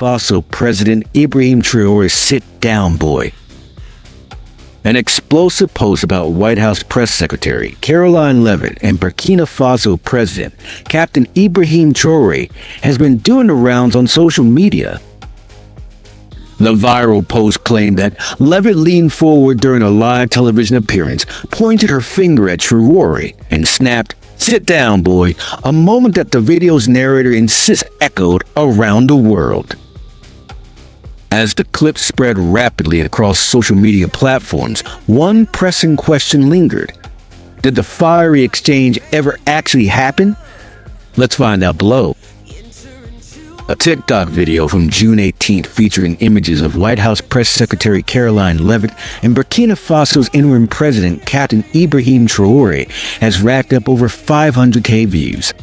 Faso President Ibrahim Traoré sit down boy. An explosive post about White House Press Secretary Karoline Leavitt and Burkina Faso President Captain Ibrahim Traoré has been doing the rounds on social media. The viral post claimed that Leavitt leaned forward during a live television appearance, pointed her finger at Traoré, and snapped, "Sit down, boy," a moment that the video's narrator insists echoed around the world. As the clip spread rapidly across social media platforms, one pressing question lingered. Did the fiery exchange ever actually happen? Let's find out below. A TikTok video from June 18th featuring images of White House Press Secretary Karoline Leavitt and Burkina Faso's interim president Captain Ibrahim Traoré has racked up over 500,000 views.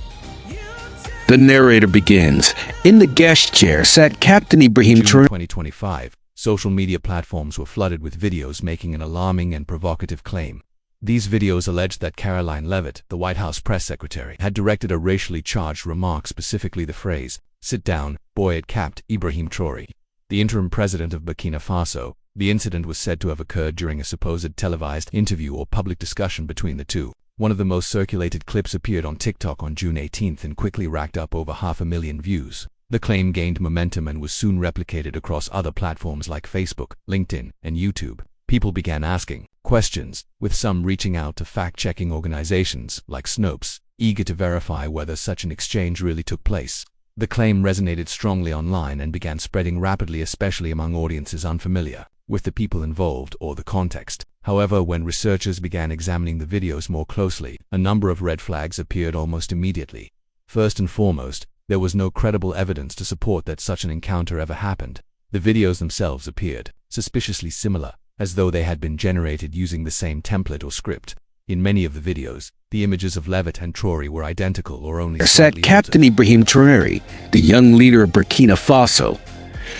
The narrator begins. In the guest chair sat Captain Ibrahim Traoré. 2025, social media platforms were flooded with videos making an alarming and provocative claim. These videos alleged that Karoline Leavitt, the White House press secretary, had directed a racially charged remark, specifically the phrase, "Sit down, boy," at Capt. Ibrahim Traoré, the interim president of Burkina Faso. The incident was said to have occurred during a supposed televised interview or public discussion between the two. One of the most circulated clips appeared on TikTok on June 18th and quickly racked up over 500,000 views. The claim gained momentum and was soon replicated across other platforms like Facebook, LinkedIn, and YouTube. People began asking questions, with some reaching out to fact-checking organizations like Snopes, eager to verify whether such an exchange really took place. The claim resonated strongly online and began spreading rapidly, especially among audiences unfamiliar with the people involved or the context. However, when researchers began examining the videos more closely, a number of red flags appeared almost immediately. First and foremost, there was no credible evidence to support that such an encounter ever happened. The videos themselves appeared suspiciously similar, as though they had been generated using the same template or script. In many of the videos, the images of Leavitt and Traoré were identical or only slightly sat Captain Ibrahim Traoré, the young leader of Burkina Faso.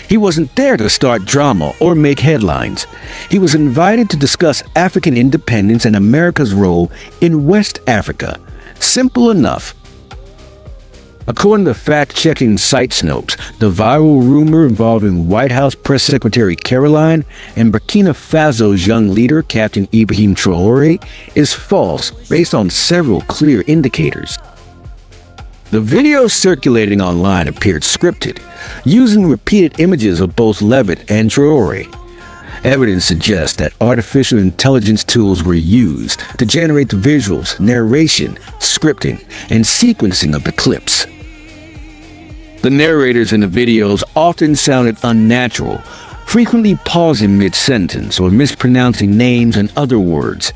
He wasn't there to start drama or make headlines. He was invited to discuss African independence and America's role in West Africa. Simple enough. According to fact-checking site Snopes, the viral rumor involving White House Press Secretary Karoline and Burkina Faso's young leader, Captain Ibrahim Traoré, is false based on several clear indicators. The videos circulating online appeared scripted, using repeated images of both Leavitt and Traoré. Evidence suggests that artificial intelligence tools were used to generate the visuals, narration, scripting, and sequencing of the clips. The narrators in the videos often sounded unnatural, frequently pausing mid-sentence or mispronouncing names and other words.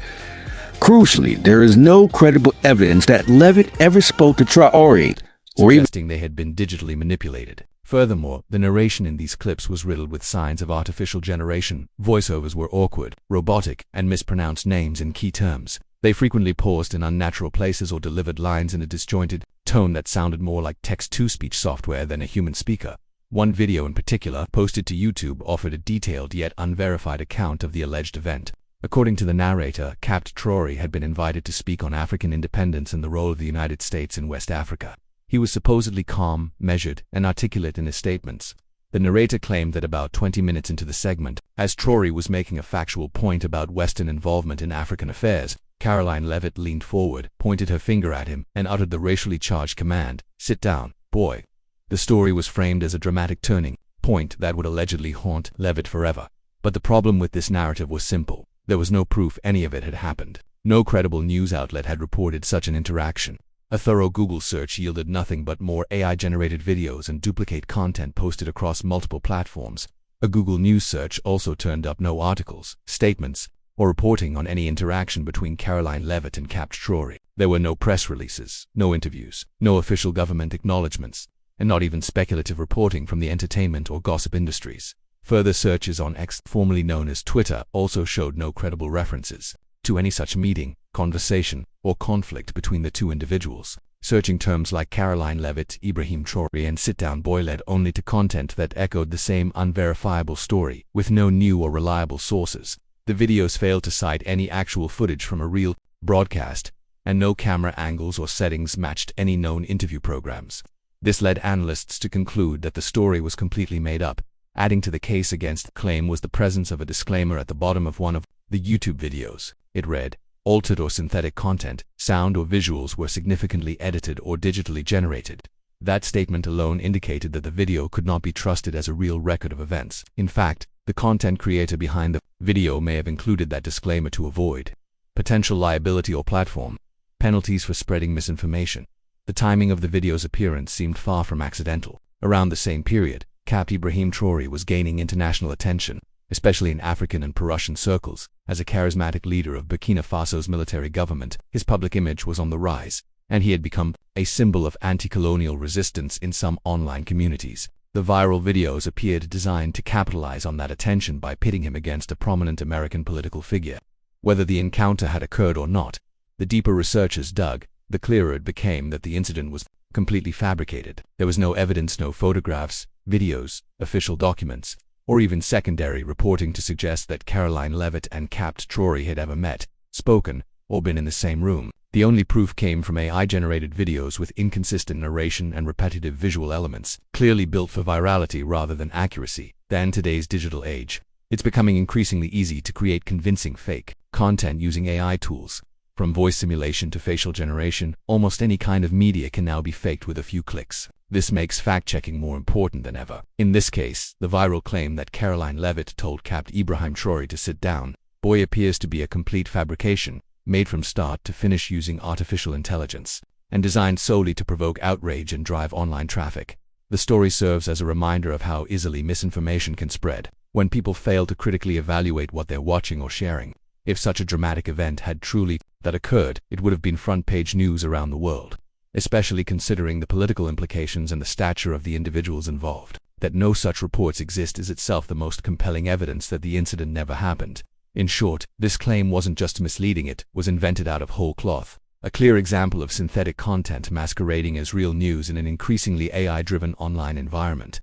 Crucially, there is no credible evidence that Leavitt ever spoke to Traoré, or even suggesting they had been digitally manipulated. Furthermore, the narration in these clips was riddled with signs of artificial generation. Voiceovers were awkward, robotic, and mispronounced names in key terms. They frequently paused in unnatural places or delivered lines in a disjointed tone that sounded more like text-to-speech software than a human speaker. One video in particular, posted to YouTube, offered a detailed yet unverified account of the alleged event. According to the narrator, Capt. Traoré had been invited to speak on African independence and the role of the United States in West Africa. He was supposedly calm, measured, and articulate in his statements. The narrator claimed that about 20 minutes into the segment, as Traoré was making a factual point about Western involvement in African affairs, Karoline Leavitt leaned forward, pointed her finger at him, and uttered the racially charged command, "Sit down, boy." The story was framed as a dramatic turning point that would allegedly haunt Leavitt forever. But the problem with this narrative was simple. There was no proof any of it had happened. No credible news outlet had reported such an interaction. A thorough Google search yielded nothing but more AI-generated videos and duplicate content posted across multiple platforms. A Google News search also turned up no articles, statements, or reporting on any interaction between Karoline Leavitt and Capt. Traoré. There were no press releases, no interviews, no official government acknowledgements, and not even speculative reporting from the entertainment or gossip industries. Further searches on X, formerly known as Twitter, also showed no credible references to any such meeting, conversation, or conflict between the two individuals. Searching terms like Karoline Leavitt, Ibrahim Traoré, and "sit down boy" led only to content that echoed the same unverifiable story, with no new or reliable sources. The videos failed to cite any actual footage from a real broadcast, and no camera angles or settings matched any known interview programs. This led analysts to conclude that the story was completely made up. Adding to the case against the claim was the presence of a disclaimer at the bottom of one of the YouTube videos. It read, "Altered or synthetic content, sound or visuals were significantly edited or digitally generated." That statement alone indicated that the video could not be trusted as a real record of events. In fact, the content creator behind the video may have included that disclaimer to avoid potential liability or platform penalties for spreading misinformation. The timing of the video's appearance seemed far from accidental. Around the same period, Capt. Ibrahim Traoré was gaining international attention, especially in African and Prussian circles. As a charismatic leader of Burkina Faso's military government, his public image was on the rise, and he had become a symbol of anti-colonial resistance in some online communities. The viral videos appeared designed to capitalize on that attention by pitting him against a prominent American political figure. Whether the encounter had occurred or not, the deeper researchers dug, the clearer it became that the incident was completely fabricated. There was no evidence, no photographs, videos, official documents, or even secondary reporting to suggest that Karoline Leavitt and Capt. Traoré had ever met, spoken, or been in the same room. The only proof came from AI-generated videos with inconsistent narration and repetitive visual elements, clearly built for virality rather than accuracy. In today's digital age, it's becoming increasingly easy to create convincing fake content using AI tools. From voice simulation to facial generation, almost any kind of media can now be faked with a few clicks. This makes fact-checking more important than ever. In this case, the viral claim that Karoline Leavitt told Capt. Ibrahim Traoré to sit down, boy, appears to be a complete fabrication, made from start to finish using artificial intelligence, and designed solely to provoke outrage and drive online traffic. The story serves as a reminder of how easily misinformation can spread when people fail to critically evaluate what they're watching or sharing. If such a dramatic event had truly occurred, it would have been front-page news around the world, especially considering the political implications and the stature of the individuals involved. That no such reports exist is itself the most compelling evidence that the incident never happened. In short, this claim wasn't just misleading, it was invented out of whole cloth. A clear example of synthetic content masquerading as real news in an increasingly AI-driven online environment.